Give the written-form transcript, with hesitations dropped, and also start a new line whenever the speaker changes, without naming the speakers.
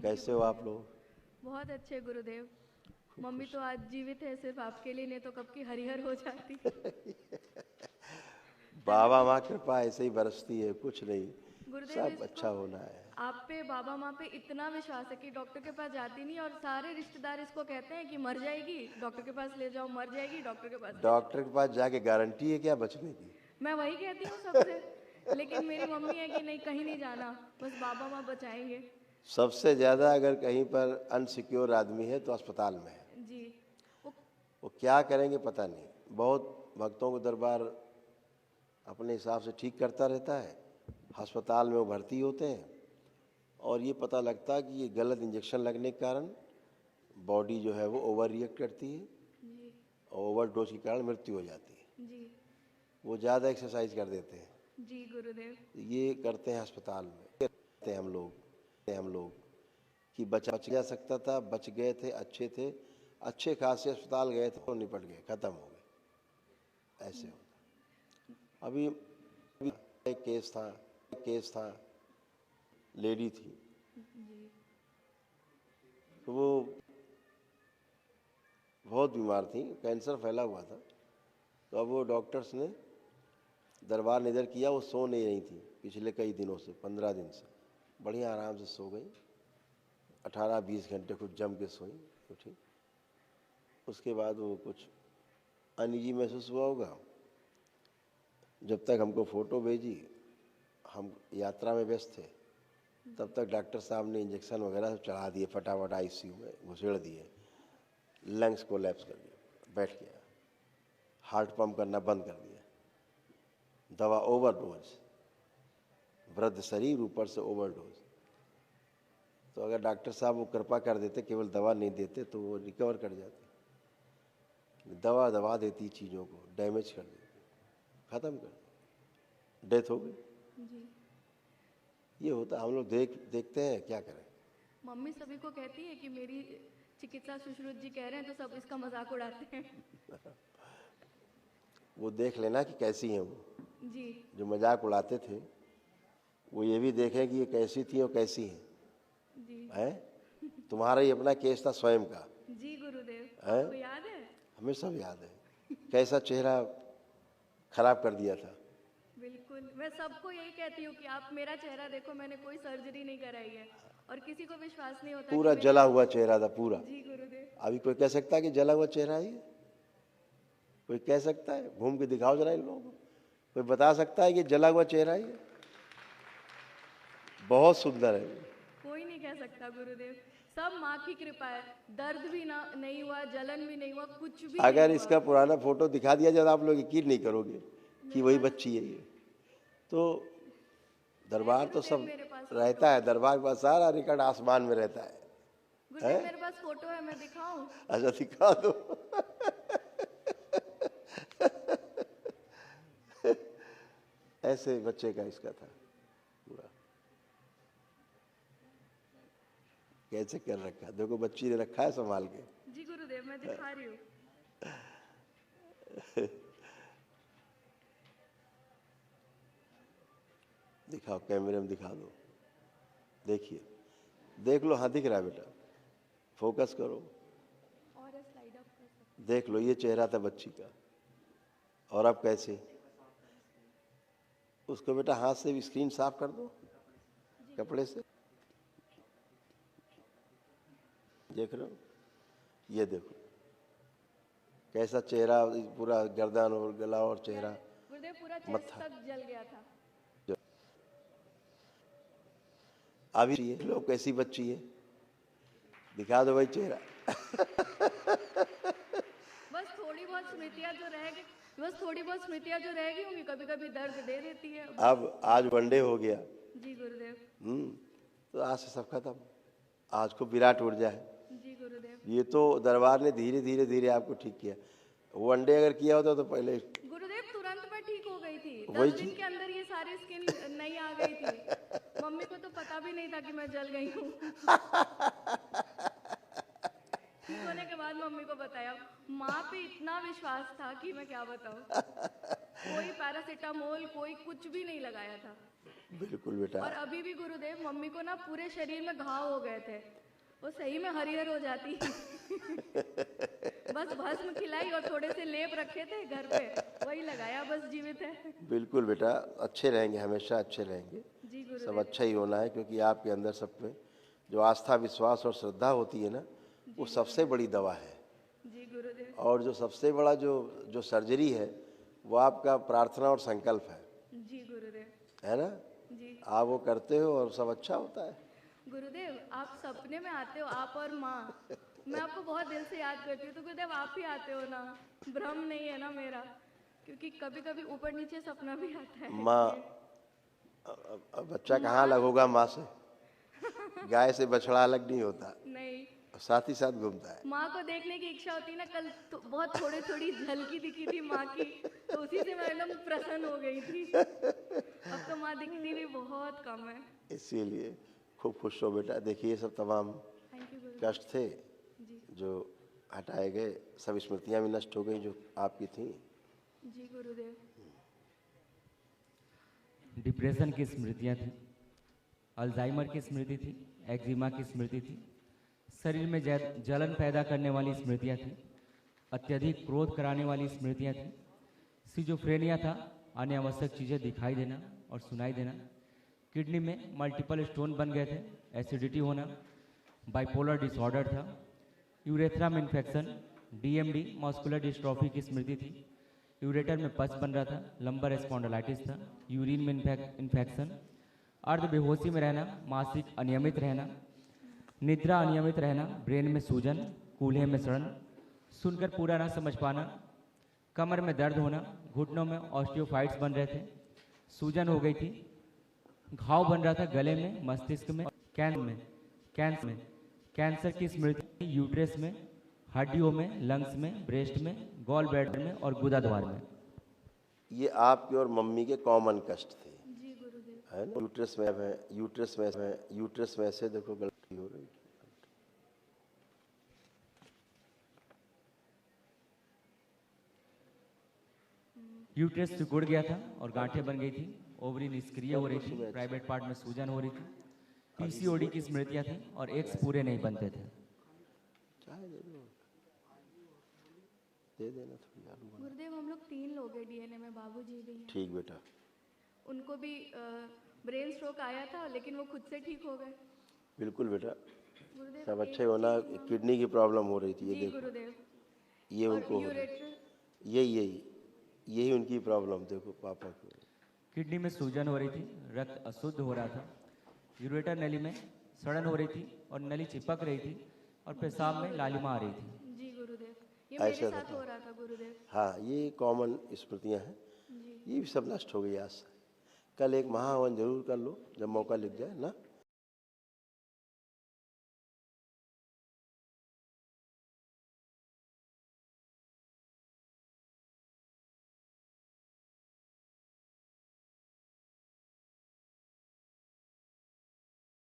कैसे हो आप लोग?
बहुत अच्छे गुरुदेव। मम्मी तो आज जीवित है सिर्फ आपके लिए, नहीं तो कब की हरिहर हो जाती।
बाबा माँ कृपा ऐसे ही बरसती है, कुछ नहीं,
गुरुदेव
सब
इसको
अच्छा होना है।
आप पे, बाबा माँ पे इतना विश्वास है कि डॉक्टर के पास जाती नहीं, और सारे रिश्तेदार इसको कहते हैं कि मर जाएगी, डॉक्टर के पास ले जाओ, मर जाएगी, डॉक्टर के पास ले जाओ।
डॉक्टर के पास जाके गारंटी है क्या बचने की?
मैं वही कहती हूँ सबसे, लेकिन मेरी मम्मी है कि नहीं, कहीं नहीं जाना, बस बाबा माँ बचाएंगे।
सबसे ज्यादा अगर कहीं पर अनसिक्योर आदमी है तो अस्पताल में है।
जी। वो
वो क्या करेंगे पता नहीं। बहुत भक्तों को दरबार अपने हिसाब से ठीक करता रहता है, अस्पताल में वो भर्ती होते हैं और ये पता लगता है कि ये गलत इंजेक्शन लगने के कारण बॉडी जो है वो ओवर रिएक्ट करती है
जी।
और ओवर डोज के कारण मृत्यु हो जाती है।
जी।
वो ज़्यादा एक्सरसाइज कर देते हैं,
जी गुरुदेव।
ये करते हैं अस्पताल में। कहते हैं हम लोग कि बच जा सकता था, बच गए थे, अच्छे थे, अच्छे खासे अस्पताल गए थे और निपट गए, खत्म हो गए, ऐसे होता। अभी एक केस था, लेडी थी,
जी।
तो वो बहुत बीमार थी, कैंसर फैला हुआ था। तो अब वो डॉक्टर्स ने दरबार निधर किया, वो सो नहीं रही थी पिछले कई दिनों से, 15 दिन से, बढ़िया आराम से सो गई, 18-20 घंटे कुछ जम के सोई, उठी। उसके बाद वो कुछ अनईजी महसूस हुआ होगा, जब तक हमको फ़ोटो भेजी, हम यात्रा में व्यस्त थे, तब तक डॉक्टर साहब ने इंजेक्शन वगैरह सब चढ़ा दिए, फटाफट आईसीयू में घुसेड़ दिए, लंग्स कोलैप्स कर दिया, बैठ गया, हार्ट पंप करना बंद कर दिया, दवा ओवरडोज, वृद्ध शरीर ऊपर से ओवरडोज। तो अगर डॉक्टर साहब वो कृपा कर देते, केवल दवा नहीं देते, तो वो रिकवर कर जाते। दवा दबा देती चीज़ों को, डैमेज कर देती, ख़त्म कर देती, डेथ हो गई।
जी।
ये होता, हम लोग देखते हैं, क्या करें।
मम्मी सभी को कहती है कि मेरी चिकित्सा सुश्रुत जी कह रहे हैं, तो सब इसका मजाक उड़ाते हैं।
वो देख लेना कि कैसी हैं वो,
जी।
जो मजाक उड़ाते थे, वो ये भी देखें कि ये कैसी थी और कैसी हैं।
जी।
हैं? तुम्हारा ही अपना केस था स्वयं का,
जी गुरुदेव।
है?
आपको याद है?
हमें सब याद है, कैसा चेहरा खराब कर दिया था।
बिल्कुल, मैं सबको यही कहती हूँ कि आप मेरा चेहरा देखो, मैंने कोई सर्जरी नहीं कराई है, और किसी को विश्वास नहीं होता कि
पूरा
मेरा।
जला हुआ चेहरा था पूरा।
जी गुरुदेव।
अभी कोई कह सकता है कि जला हुआ चेहरा है ये? कोई कह सकता है? घूम के दिखाओ जरा इन लोगों को, कोई बता सकता है कि जला हुआ चेहरा है ये? बहुत सुंदर है ये।
कोई नहीं कह सकता गुरुदेव, सब माँ की कृपा है। दर्द भी ना नहीं हुआ, जलन भी नहीं हुआ, कुछ भी नहीं
अगर
हुआ।
इसका पुराना फोटो दिखा दिया जाए, आप लोग यकीन नहीं करोगे कि
मेरे
वही
पास
बच्ची है ये। तो
है
दरबार तो
गुरुदेव,
सब
मेरे पास
रहता
फोटो।
है, दरबार के पास सारा रिकॉर्ड आसमान में रहता है।
गुरुदेव मेरे पास फोटो है, मैं दिखाऊं?
अच्छा दिखा दो। ऐसे बच्चे का इसका था पूरा, कैसे कर रखा है, देखो बच्ची ने रखा है संभाल के।
जी गुरुदेव, मैं दिखा रही हूँ।
दिखाओ, कैमरे में दिखा दो, देखिए, देख लो, हाँ दिख रहा है बेटा, फोकस करो,
और स्लाइड अप कर सकते
देख लो, ये चेहरा था बच्ची का, और अब कैसे। उसको बेटा हाथ से भी स्क्रीन साफ कर दो, कपड़े से। देख रहे हो, ये देखो कैसा चेहरा, पूरा गर्दन और गला और चेहरा,
गुरुदेव, पूरा चेस्ट
मत्था।
तक जल गया था।
अभी ये लो कैसी बच्ची है, दिखा दो भाई चेहरा।
बस थोड़ी बहुत स्मृतियाँ जो रह गई, बस थोड़ी बहुत स्मृतियाँ जो रह गई होंगी, कभी कभी दर्द दे देती है बस।
अब आज वनडे हो गया,
जी गुरुदेव।
तो आज से सब खत्म, आज को विराट ऊर्जा है।
जी गुरुदेव।
ये तो दरबार ने धीरे धीरे धीरे आपको ठीक किया, वनडे अगर किया होता तो पहले।
गुरुदेव तुरंत मैं ठीक हो गई थी,
वही
10 दिन
चीज,
के अंदर ये सारी स्किन नहीं आ गई थी। मम्मी को तो पता भी नहीं था कि मैं जल गई हूँ। ठीक होने के बाद मम्मी को बताया। माँ पे इतना विश्वास था कि मैं क्या बताऊँ। कोई पैरासीटामोल कोई कुछ भी नहीं लगाया था।
बिल्कुल बेटा।
और अभी भी गुरुदेव मम्मी को ना पूरे शरीर में घाव हो गए थे, वो सही में हरिहर हो जाती। बस भस्म खिलाई और थोड़े से लेप रखे थे घर पे, वही लगाया, बस जीवित है।
बिल्कुल बेटा, अच्छे रहेंगे, हमेशा अच्छे रहेंगे।
जी
सब
गुरुदेव।
अच्छा ही होना है, क्योंकि आपके अंदर सब में जो आस्था, विश्वास और श्रद्धा होती है ना, वो सबसे बड़ी दवा है।
जी गुरुदेव।
और जो सबसे बड़ा जो सर्जरी है वो आपका प्रार्थना और संकल्प है
जी गुरुदेव।
है ना।
जी
आप वो करते हो और सब अच्छा होता है।
गुरुदेव, आप सपने में आते हो, आप और माँ। मैं आपको बहुत दिल से याद करती हूँ, तो गुरुदेव आप ही आते हो ना, भ्रम नहीं है ना मेरा, क्योंकि कभी कभी ऊपर नीचे सपना भी आता है।
माँ, अब बच्चा कहाँ अलग होगा माँ से? गाय से बछड़ा अलग नहीं होता,
नहीं,
साथ ही साथ घूमता है।
माँ को देखने की इच्छा होती है ना। कल तो बहुत थोड़ी थोड़ी झलकी दिखी थी माँ की, तो उसी से मैं एकदम प्रसन्न हो गई थी। अब तो माँ दिखती भी बहुत कम है।
इसीलिए खूब खुश हो बेटा। देखिए ये सब तमाम
थैंक यू गुरुदेव।
कष्ट थे
जी
जो हटाए गए, सब स्मृतियाँ भी नष्ट हो गई जो आपकी थी।
जी गुरुदेव।
डिप्रेशन की स्मृतियाँ थी, अल्जाइमर की स्मृति थी, एक्जिमा की स्मृति थी, शरीर में जलन पैदा करने वाली स्मृतियाँ थी, अत्यधिक क्रोध कराने वाली स्मृतियाँ थी, सिजोफ्रेनिया था, अनावश्यक चीज़ें दिखाई देना और सुनाई देना, किडनी में मल्टीपल स्टोन बन गए थे, एसिडिटी होना, बाइपोलर डिसऑर्डर था, यूरेथ्रा में इन्फेक्शन, डीएमडी मस्कुलर डिस्ट्रॉफी की स्मृति थी, यूरेटर में पस बन रहा था, लंबर स्पॉन्डिलाइटिस था, यूरिन में इन्फेक्शन, अर्ध बेहोशी में रहना, मासिक अनियमित रहना, निद्रा अनियमित रहना, ब्रेन में सूजन, कूल्हे में सड़न, सुनकर पूरा ना समझ पाना, कमर में दर्द होना, घुटनों में ऑस्टियोफाइट्स बन रहे थे, सूजन हो गई थी, घाव बन रहा था गले में, मस्तिष्क में, कैंसर की स्मृति यूट्रस में, हड्डियों में, लंग्स में, ब्रेस्ट में, गॉल ब्लैडर में और गुदा द्वार में।
ये आपके और मम्मी के कॉमन कष्ट थे,
जी गुरुदेव।
है ना। यूट्रस में से देखो गलती हो रही।
यूट्रस सिकुड़ गया था और गांठें बन गई थी, ओवरी निष्क्रिय हो रही थी, प्राइवेट पार्ट में सूजन हो रही थी, पीसीओडी की स्मृतियां थी और एग्स पूरे नहीं बनते थे।
चाय दे दो, दे देना थोड़ी आलू बना।
गुरुदेव हम लोग 3 लोग हैं डीएनए में, बाबूजी भी हैं।
ठीक बेटा।
उनको भी ब्रेन स्ट्रोक आया था, लेकिन वो खुद से ठीक हो गए।
बिल्कुल बेटा,
गुरुदेव
सब
एक
अच्छे होना।
चीज़
किडनी की प्रॉब्लम हो रही थी, ये
जी
देखो,
गुरुदेव।
ये
और
उनको हो रही,
यूरेटर।
यही उनकी प्रॉब्लम देखो पापा को।
किडनी में सूजन हो रही थी, रक्त अशुद्ध हो रहा था, यूरेटर नली में सड़न हो रही थी और नली चिपक रही थी और पेशाब में लालिमा आ रही थी।
जी गुरुदेव, ये
ऐसा
मेरे साथ
था।
हो रहा था गुरुदेव।
हाँ, ये कॉमन स्मृतियाँ हैं,
जी
ये भी सब नष्ट हो गई आज से। कल एक महाहवन जरूर कर लो जब मौका लग जाए ना।